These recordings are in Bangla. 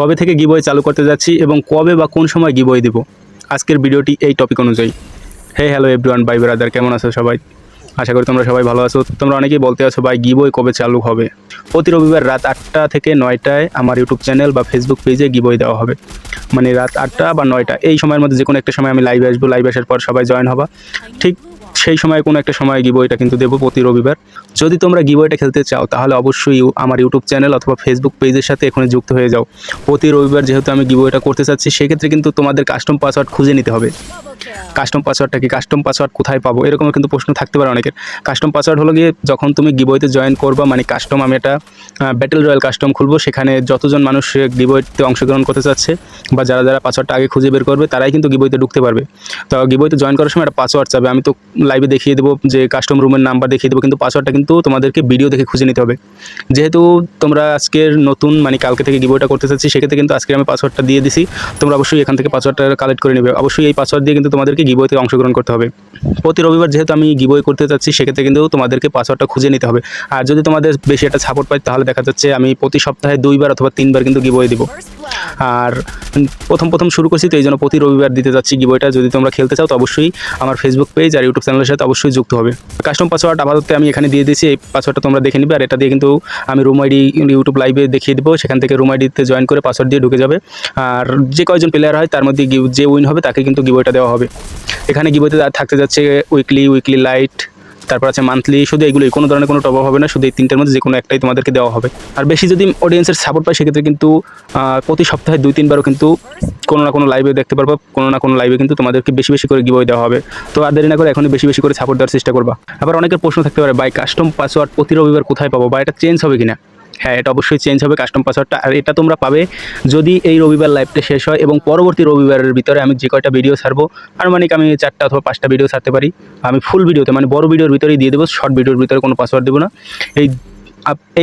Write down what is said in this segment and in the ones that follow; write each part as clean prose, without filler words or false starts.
কবে থেকে গিভওয়ে চালু করতে যাচ্ছি এবং কবে বা কোন সময় গিভওয়ে দেব, আজকের ভিডিওটি এই টপিক অনুযায়ী। হ্যালো এভরিওয়ান, ভাই ব্রাদার, কেমন আছো সবাই? আশা করি তোমরা সবাই ভালো আছো। তোমরা অনেকেই বলতে আছো ভাই গিভওয়ে কবে চালু হবে। প্রতি রবিবার রাত 8টা থেকে 9টায় আমার ইউটিউব চ্যানেল বা ফেসবুক পেজে গিভওয়ে দেওয়া হবে। মানে রাত 8টা বা 9টা এই সময়ের মধ্যে যে কোনো একটা সময় আমি লাইভে আসবো। লাইভে আসার পর সবাই জয়েন হবা, ঠিক সেই সময় কোনো একটা সময় গিভওয়েটা কিন্তু দেবো প্রতি রবিবার। যদি তোমরা গিভওয়েটা খেলতে চাও তাহলে অবশ্যই আমার ইউটিউব চ্যানেল অথবা ফেসবুক পেজের সাথে এখানে যুক্ত হয়ে যাও। প্রতি রবিবার যেহেতু আমি গিভওয়েটা করতে চাচ্ছি, সেক্ষেত্রে কিন্তু তোমাদের কাস্টম পাসওয়ার্ড খুঁজে নিতে হবে। কাস্টম পাসওয়ার্ডটা কি, কাস্টম পাসওয়ার্ড কোথায় পাবো, এরকম কিন্তু প্রশ্ন থাকতে পারে অনেকের। কাস্টম পাসওয়ার্ড হলো গিয়ে যখন তুমি গিভওয়েতে জয়েন করবা, মানে কাস্টম, আমি একটা ব্যাটেল রয়্যাল কাস্টম খুলবো, সেখানে যতজন মানুষ গিভওয়েতে অংশগ্রহণ করতে চাচ্ছে বা যারা যারা পাসওয়ার্ডটা আগে খুঁজে বের করবে তারাই কিন্তু গিভওয়েতে ঢুকতে পারবে। তো গিভওয়েতে জয়েন করার সময় একটা পাসওয়ার্ড চাবে। আমি তো লাইভে দেখিয়ে দেবো যে কাস্টম রুমের নাম্বার দেখিয়ে দেবো, কিন্তু পাসওয়ার্ডটা কিন্তু তোমাদেরকে ভিডিও দেখে খুঁজে নিতে হবে। যেহেতু তোমরা আজকের নতুন, মানে কালকে থেকে গিভওয়েটা করতে চাচ্ছি, সেক্ষেত্রে কিন্তু আজকে আমি পাসওয়ার্ডটা দিয়ে দিছি। তোমরা অবশ্যই এখান থেকে পাসওয়ার্ডটা কালেক্ট করে নেবে। অবশ্যই এই পাসওয়ার্ড দিয়ে কিন্তু তোমাদেরকে গিভওয়েতে অংশগ্রহণ করতে হবে। প্রতি রবিবার যেহেতু আমি গিভওয়ে করতে চাচ্ছি, সেক্ষেত্রে কিন্তু তোমাদেরকে পাসওয়ার্ডটা খুঁজে নিতে হবে। আর যদি তোমাদের বেশি একটা সাপোর্ট পাই তাহলে দেখা যাচ্ছে আমি প্রতি সপ্তাহে 2বার অথবা 3বার কিন্তু গিভওয়ে দিব। আর প্রথম শুরু করছি, তো এই জন্য প্রতি রবিবার দিতে যাচ্ছি গিভওয়েটা। যদি তোমরা খেলতে চাও তো অবশ্যই আমার ফেসবুক পেজ আর ইউটিউব চ্যানেলের সাথে অবশ্যই যুক্ত হবে। কাস্টম পাসওয়ার্ড আপাতত আমি এখানে দিয়ে দিয়েছি, এই পাসওয়ার্ডটা তোমরা দেখে নিবে। আর এটা দিয়ে কিন্তু আমি রুম আইডি ইউটিউব লাইভে দেখিয়ে দেবো, সেখান থেকে রুম আইডিতে জয়েন করে পাসওয়ার্ড দিয়ে ঢুকে যাবে। আর যে কয়জন প্লেয়ার হয় তার মধ্যে যে উইন হবে তাকে কিন্তু গিভওয়েটা দেওয়া হবে। এখানে গিভওয়েতে থাকতে যাচ্ছে উইকলি লাইট, তারপর আছে মান্থলি, শুধু এগুলোই, কোনো ধরনের কোনো টপ আপ হবে না, শুধু এই 3টের মধ্যে যে কোনো একটাই তোমাদেরকে দেওয়া হবে। আর বেশি যদি অডিয়েন্সের সাপোর্ট পায় সেক্ষেত্রে কিন্তু প্রতি সপ্তাহে 2-3বারও কিন্তু কোনো না কোনো লাইভে দেখতে পারবো, কোনো না কোনো লাইভে কিন্তু তোমাদেরকে বেশি বেশি করে গিভওয়ে দেওয়া হবে। তো আর দেরি না করে এখনই বেশি বেশি করে সাপোর্ট দেওয়ার চেষ্টা করবা। আবার অনেকের প্রশ্ন থাকতে পারে, ভাই কাস্টম পাসওয়ার্ড প্রতি রবিবার কোথায় পাবো বা এটা চেঞ্জ হবে কিনা? হ্যাঁ, এটা অবশ্যই চেঞ্জ হবে কাস্টম পাসওয়ার্ডটা। আর এটা তোমরা পাবে যদি এই রবিবার লাইভটা শেষ হয় এবং পরবর্তী রবিবারের ভিতরে আমি যে কয়টা ভিডিও ছাড়বো, আনুমানিক আমি 4টা অথবা 5টা ভিডিও ছাড়তে পারি, আমি ফুল ভিডিওতে, মানে বড় ভিডিওর ভিতরেই দিয়ে দেবো, শর্ট ভিডিওর ভিতরে কোনো পাসওয়ার্ড দেবো না।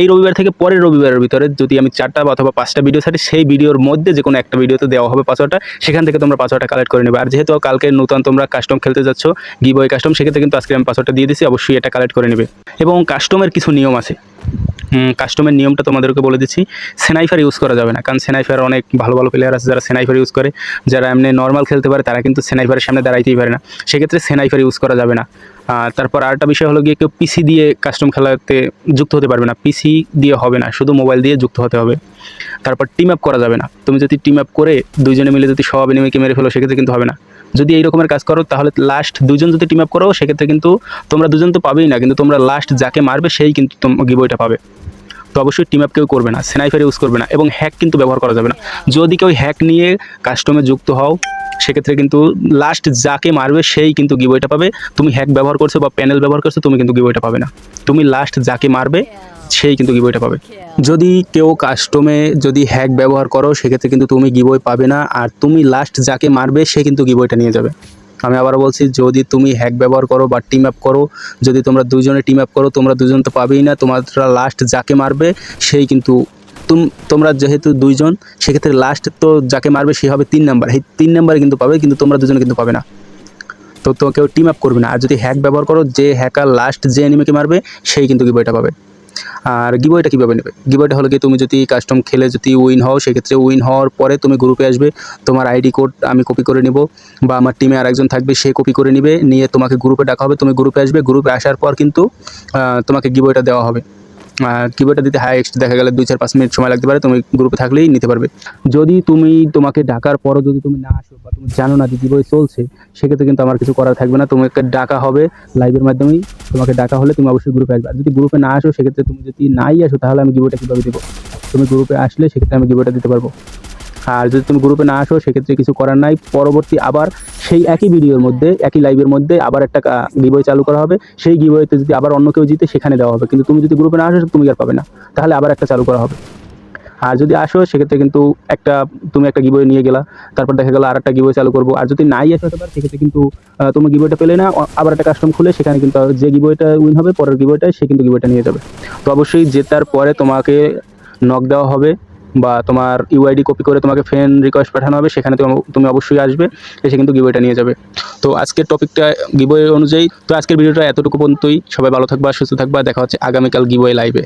এই রবিবার থেকে পরের রবিবারের ভিতরে যদি আমি 4টা বা অথবা 5টা ভিডিও ছাড়ি, সেই ভিডিওর মধ্যে যে কোনো একটা ভিডিওতে দেওয়া হবে পাসওয়ার্ডটা, সেখান থেকে তোমরা পাসওয়ার্ডটা কালেক্ট করে নেবে। আর যেহেতু কালকে নতুন তোমরা কাস্টম খেলতে যাচ্ছ, গিভওয়ে কাস্টম, সেক্ষেত্রে কিন্তু আজকে আমি পাসওয়ার্ডটা দিয়ে দিচ্ছি, অবশ্যই এটা কালেক্ট করে নেবে। এবং কাস্টমের কিছু নিয়ম আছে। কাস্টমের নিয়মটা তোমাদেরকে বলে দিচ্ছি। স্নাইপার ইউজ করা যাবে না, কারণ স্নাইপার অনেক ভালো ভালো প্লেয়ার আছে যারা স্নাইপার ইউজ করে। যারা এমনি নর্মাল খেলতে পারে তারা কিন্তু স্নাইপারের সামনে দাঁড়াইতেই পারে না, সেক্ষেত্রে স্নাইপার ইউজ করা যাবে না। তারপর আরেকটা বিষয় হলো গিয়ে, কেউ পিসি দিয়ে কাস্টম খেলাতে যুক্ত হতে পারবে না, পিসি দিয়ে হবে না, শুধু মোবাইল দিয়ে যুক্ত হতে হবে। তারপর টিম আপ করা যাবে না। তুমি যদি টিম আপ করে 2জনে মিলে যদি সব এনিমিকে মেরে ফেলো, সেক্ষেত্রে কিন্তু হবে না। যদি এই রকমের কাজ করো তাহলে লাস্ট 2জন যদি টিম আপ করো, সেক্ষেত্রে কিন্তু তোমরা 2জন তো পাবেই না, কিন্তু তোমরা লাস্ট যাকে মারবে সেই কিন্তু গিভওয়েটা পাবে। তো অবশ্যই টিম আপ কেউ করবে না, স্নাইপার ইউজ করবে না, এবং হ্যাক কিন্তু ব্যবহার করা যাবে না। যদি কেউ হ্যাক নিয়ে কাস্টমে যুক্ত হও, সেক্ষেত্রে কিন্তু লাস্ট যাকে মারবে সেই কিন্তু গিভওয়েটা পাবে। তুমি হ্যাক ব্যবহার করছো বা প্যানেল ব্যবহার করছো, তুমি কিন্তু গিভওয়েটা পাবে না। তুমি লাস্ট যাকে মারবে সেই কিন্তু গিভওয়েটা পাবে। যদি কেউ কাস্টমে যদি হ্যাক ব্যবহার করো, সেক্ষেত্রে কিন্তু তুমি গিভওয়ে পাবে না। আর তুমি লাস্ট যাকে মারবে সে কিন্তু গিভওয়েটা নিয়ে যাবে। আমি আবারও বলছি, যদি তুমি হ্যাক ব্যবহার করো বা টিম আপ করো, যদি তোমরা 2জনে টিম আপ করো, তোমরা 2জন তো পাবেই না, তোমরা লাস্ট যাকে মারবে সেই কিন্তু তোমরা যেহেতু 2জন, সেক্ষেত্রে লাস্ট তো যাকে মারবে সে হবে 3 নাম্বার, এই 3 নাম্বারে কিন্তু পাবে, কিন্তু তোমরা 2জনে কিন্তু পাবে না। তো কেউ টিম আপ করবে না। আর যদি হ্যাক ব্যবহার করো, যে হ্যাকার লাস্ট যে এনিমিকে মারবে সেই কিন্তু গিভওয়েটা পাবে। আর গিভওয়েটা কীভাবে নেবে? গিভওয়েটা হলো কি, তুমি যদি কাস্টম খেলে যদি উইন হও, সেক্ষেত্রে উইন হওয়ার পরে তুমি গ্রুপে আসবে, তোমার আইডি কোড আমি কপি করে নিব, বা আমার টিমে আরেকজন থাকবে সে কপি করে নিবে, নিয়ে তোমাকে গ্রুপে ডাকা হবে, তুমি গ্রুপে আসবে। গ্রুপে আসার পর কিন্তু তোমাকে গিভওয়েটা দেওয়া হবে। গিভওয়েটা দিতে হাইয়েস্ট দেখা গেলে 2-4-5 মিনিট সময় লাগতে পারে, তুমি গ্রুপে থাকলেই নিতে পারবে। যদি তোমাকে ডাকার পরও যদি তুমি না আসো বা তুমি জানো না যে গিভওয়ে চলছে, সেক্ষেত্রে কিন্তু আমার কিছু করার থাকবে না। তোমাকে ডাকা হবে লাইভের মাধ্যমেই, তোমাকে ডাকা হলে তুমি অবশ্যই গ্রুপে আসবে। আর যদি গ্রুপে না আসো, সেক্ষেত্রে তুমি যদি নাই আসো, তাহলে আমি গিভওয়েটা কীভাবে দেবো? তুমি গ্রুপে আসলে সেক্ষেত্রে আমি গিভওয়েটা দিতে পারবো। আর যদি তুমি গ্রুপে না আসো, সেক্ষেত্রে কিছু করার নাই। পরবর্তী আবার সেই একই ভিডিওর মধ্যে, একই লাইভের মধ্যে আবার একটা গিভওয়ে চালু করা হবে। সেই গিভওয়েতে যদি আবার অন্য কেউ জিতে, সেখানে দেওয়া হবে। কিন্তু তুমি যদি গ্রুপে না আসো, তুমি আর পাবে না, তাহলে আবার একটা চালু করা হবে। আর যদি আসো, সেক্ষেত্রে কিন্তু তুমি একটা গিভওয়ে নিয়ে গেলা, তারপর দেখা গেল আর একটা গিভওয়ে চালু করবো। আর যদি নাই আসো এবার, সেক্ষেত্রে কিন্তু তুমি গিভওয়েটা পেলে না, আবার একটা কাস্টম খুলে সেখানে কিন্তু যে গিভওয়েটা উইন হবে পরের গিভওয়েটায়, সে কিন্তু গিভওয়েটা নিয়ে যাবে। তো অবশ্যই জেতার পরে তোমাকে নক দেওয়া হবে, বা তোমার ইউআইডি কপি করে তোমাকে ফ্রেন্ড রিকোয়েস্ট পাঠানো হবে, সেখানে তুমি অবশ্যই আসবে, এসে কিন্তু গিভওয়েটা নিয়ে যাবে। তো আজকের টপিকটা গিভওয়ে অনুযায়ী। তো আজকের ভিডিওটা এতটুকু পর্যন্তই। সবাই ভালো থাকবা, সুস্থ থাকবা, দেখা হচ্ছে আগামীকাল গিভওয়ে লাইভে।